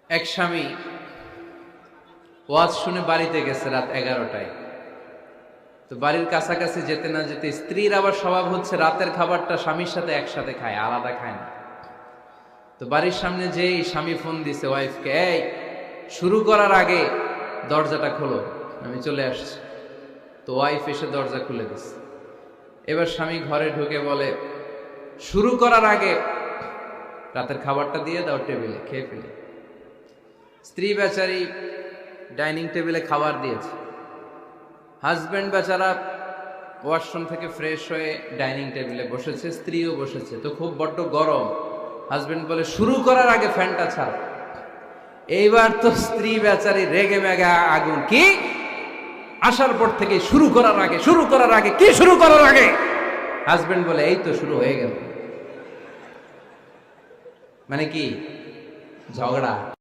এক স্বামী ওয়াজ শুনে বাড়িতে গেছে রাত 11টায়। তো বাড়ির কাছাকাছি যেতে না যেতে স্ত্রীর আবার স্বভাব হচ্ছে রাতের খাবারটা স্বামীর সাথে একসাথে খায়, আলাদা খায় না। তো বাড়ির সামনে যেই স্বামী ফোন দিছে ওয়াইফকে, এই শুরু করার আগে দরজাটা খোলো, আমি চলে আসছি। তো ওয়াইফ এসে দরজা খুলে দিছে। এবার স্বামী ঘরে ঢুকে বলে, শুরু করার আগে রাতের খাবারটা দিয়ে দাও টেবিলে, খেয়ে ফেলি। স্ত্রী বেচারি ডাইনিং টেবিলে খাবার দিয়েছে, হাজব্যান্ড বেচারা ওয়াশরুম থেকে ফ্রেশ হয়ে ডাইনিং টেবিলে বসেছে, স্ত্রীও বসেছে। তো খুব বড্ড গরম। হাজব্যান্ড বলে, শুরু করার আগে ফ্যানটা ছাড়। এইবার তো স্ত্রী বেচারি রেগে মেগে আগুন, কি আসার পর থেকে শুরু করার আগে কি শুরু করার আগে? হাজব্যান্ড বলে, এই তো শুরু হয়ে গেল। মানে কি ঝগড়া।